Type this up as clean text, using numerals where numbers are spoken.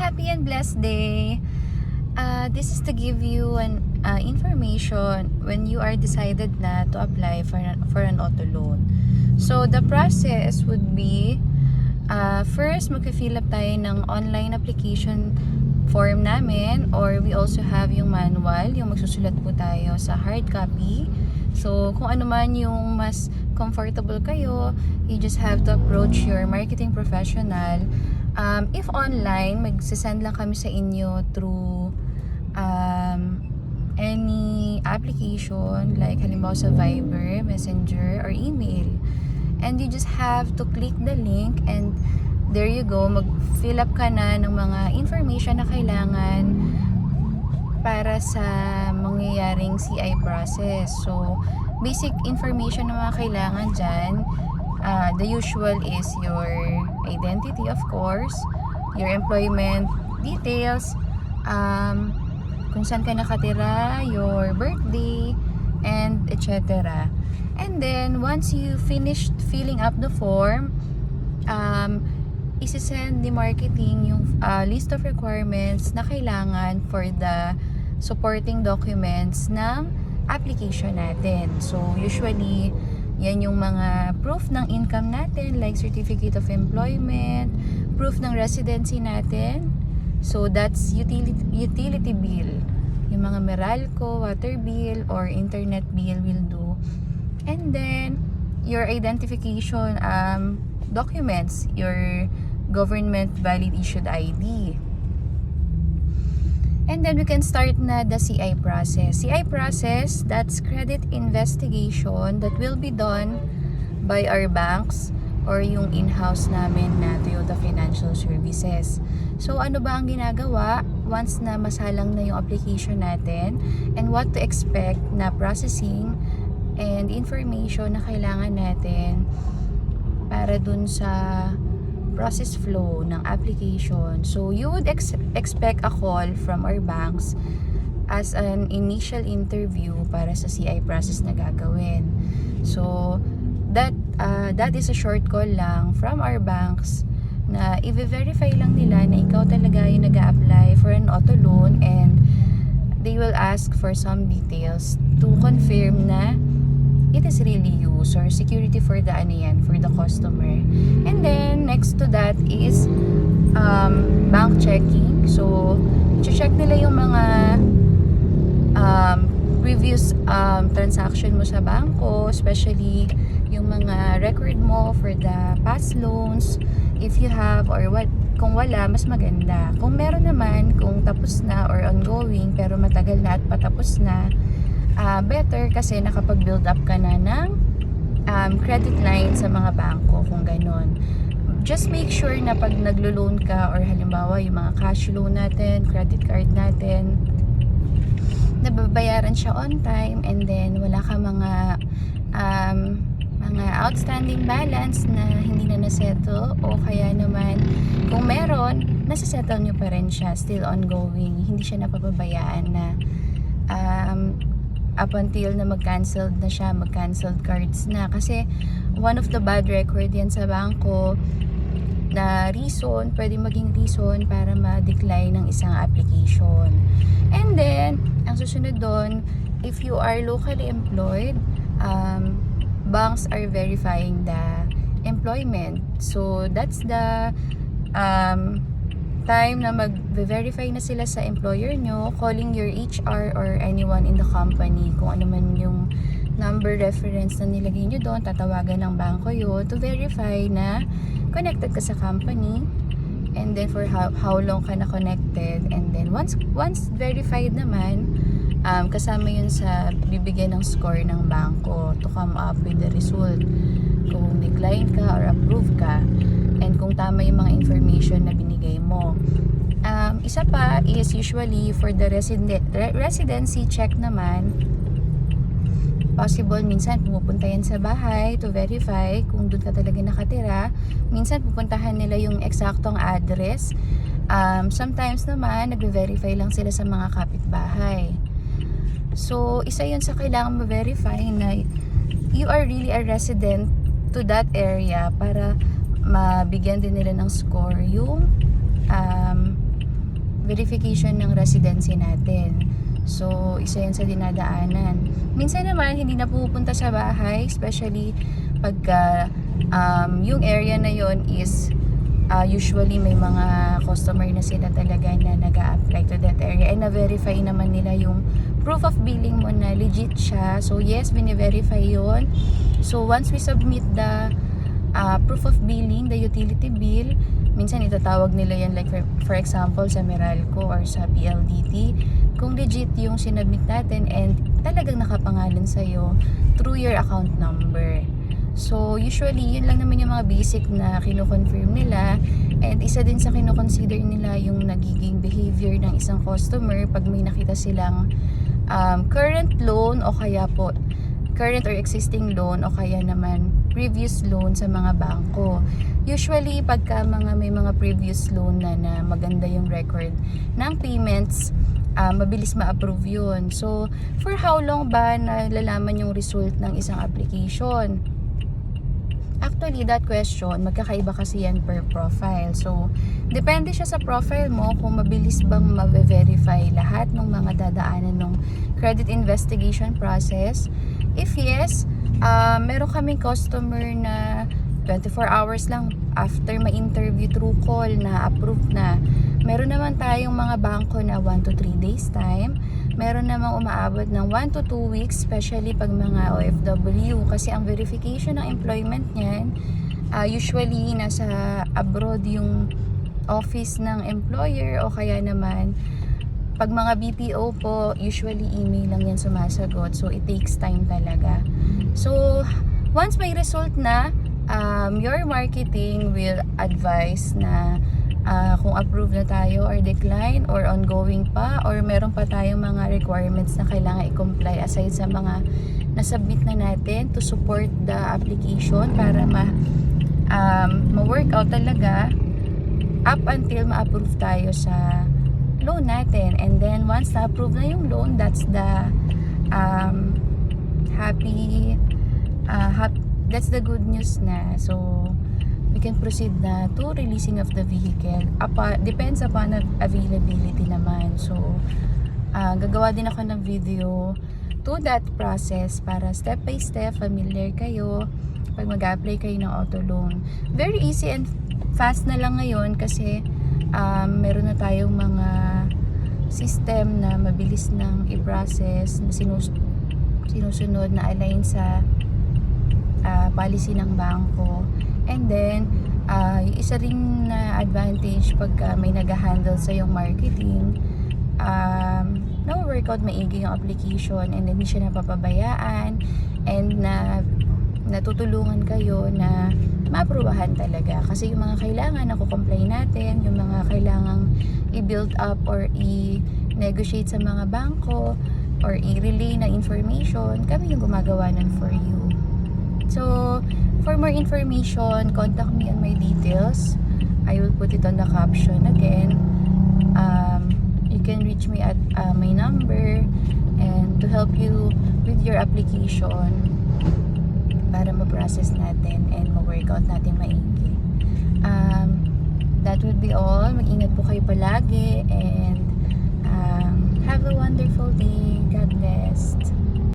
happy and blessed day. This is to give you an information when you are decided na to apply for an auto loan. So the process would be first magfi-fill up tayo ng online application form namin, or we also have yung manual, yung magsusulat po tayo sa hard copy. So kung ano man yung mas comfortable kayo, you just have to approach your marketing professional. If online, magsisend lang kami sa inyo through any application, like halimbawa sa Viber, Messenger, or email. And you just have to click the link and there you go, mag-fill up ka na ng mga information na kailangan para sa mangyayaring CI process. So, basic information na mga kailangan dyan, the usual is your identity, of course, your employment details, kung saan ka nakatira, your birthday, and etc. And then, once you finished filling up the form, isisend ni marketing yung list of requirements na kailangan for the supporting documents ng application natin. So, usually, yan yung mga proof ng income natin, like certificate of employment, proof ng residency natin. So, that's utility bill. Yung mga Meralco, water bill, or internet bill will do. And then, your identification documents, your government valid issued ID. And then we can start na the CI process. CI process, that's credit investigation that will be done by our banks or yung in-house namin na Toyota Financial Services. So ano ba ang ginagawa once na masalang na yung application natin, and what to expect na processing and information na kailangan natin para dun sa process flow ng application. So you would expect a call from our banks as an initial interview para sa CI process na gagawin. So that is a short call lang from our banks na i-verify lang nila na ikaw talaga yung nag-a-apply for an auto loan, and they will ask for some details to confirm na it is really you, or security for the for the customer. And then next to that is bank checking. So check nila yung mga previous transaction mo sa bangko, especially yung mga record mo for the past loans, if you have, or what. Kung wala, mas maganda. Kung meron naman, kung tapos na or ongoing pero matagal na at patapos na, better kasi nakapag-build up ka na ng credit line sa mga bangko, kung ganon. Just make sure na pag naglo-loan ka, or halimbawa yung mga cash loan natin, credit card natin, nababayaran siya on time, and then wala ka mga outstanding balance na hindi na nasettle, o kaya naman kung meron, nasa-settle nyo pa rin siya, still ongoing, hindi siya napapabayaan na up until na mag-cancelled na siya, mag-cancelled cards na. Kasi one of the bad record yan sa bangko na reason, pwede maging reason para ma-decline ng isang application. And then, ang susunod doon, if you are locally employed, banks are verifying the employment. So, that's the time na mag-verify na sila sa employer nyo, calling your HR or anyone in the company, kung ano man yung number reference na nilagay nyo doon, tatawagan ng bangko yun to verify na connected ka sa company, and then for how long ka na connected. And then once verified naman, kasama yun sa bibigyan ng score ng bangko to come up with the result, kung decline ka or approve ka, and kung tama yung mga information na binigay mo. Isa pa is usually for the residency check naman, possible minsan pumupunta yan sa bahay to verify kung doon ka talaga nakatira. Minsan pupuntahan nila yung eksaktong address. Sometimes naman nagbe-verify lang sila sa mga kapitbahay. So isa yun sa kailangan ma-verify na you are really a resident to that area, para mabigyan din nila ng score yung verification ng residency natin. So, isa yan sa dinadaanan. Minsan naman, hindi na pupunta sa bahay, especially pagka yung area na yon is usually may mga customer na sila talaga na nag-a-apply to that area and na-verify naman nila yung proof of billing mo na legit siya. So, yes, bine-verify yon. So, once we submit the proof of billing, the utility bill, minsan itatawag nila yan like for example sa Meralco or sa PLDT, kung legit yung sinubmit natin and talagang nakapangalan sa'yo through your account number. So usually yun lang naman yung mga basic na kino-confirm nila, and isa din sa kino-consider nila yung nagiging behavior ng isang customer pag may nakita silang current loan o kaya po current or existing loan o kaya naman previous loan sa mga bangko. Usually, pagka may mga previous loan na maganda yung record ng payments, mabilis ma-approve yun. So, for how long ba nalalaman yung result ng isang application? Actually, that question, magkakaiba kasi yan per profile. So, depende siya sa profile mo kung mabilis bang ma-verify lahat ng mga dadaanan ng credit investigation process. If yes, meron kaming customer na 24 hours lang after ma-interview through call na approve na. Meron naman tayong mga bangko na 1 to 3 days time. Meron namang umaabot ng 1 to 2 weeks, especially pag mga OFW. Kasi ang verification ng employment niyan, usually nasa abroad yung office ng employer o kaya naman pag mga BPO po, usually email lang yan sumasagot. So, it takes time talaga. So, once may result na, your marketing will advise na kung approve na tayo or decline or ongoing pa or meron pa tayong mga requirements na kailangan i-comply aside sa mga nasubmit na natin to support the application para ma-work out talaga up until ma-approve tayo sa loan natin. And then once na-approve na yung loan, that's the that's the good news na. So we can proceed na to releasing of the vehicle. Depends upon availability naman. So gagawa din ako ng video to that process para step by step familiar kayo pag mag-apply kayo ng auto loan. Very easy and fast na lang ngayon kasi meron na tayong mga system na mabilis nang i-process, na sinusunod na align sa policy ng bangko. And then, isa ring na advantage pagka may nag-handle sa yung marketing, na-workout maigi yung application and then hindi siya napapabayaan and natutulungan kayo na maaprubahan talaga. Kasi yung mga kailangan na kukomplay natin, yung mga kailangang i-build up or i-negotiate sa mga bangko or i-relay na information, kami yung gumagawa nun for you. So, for more information, contact me on my details. I will put it on the caption again. You can reach me at my number and to help you with your application para ma-process natin and ma-workout natin maigi. That would be all. Mag-ingat po kayo palagi and have a wonderful day. God bless.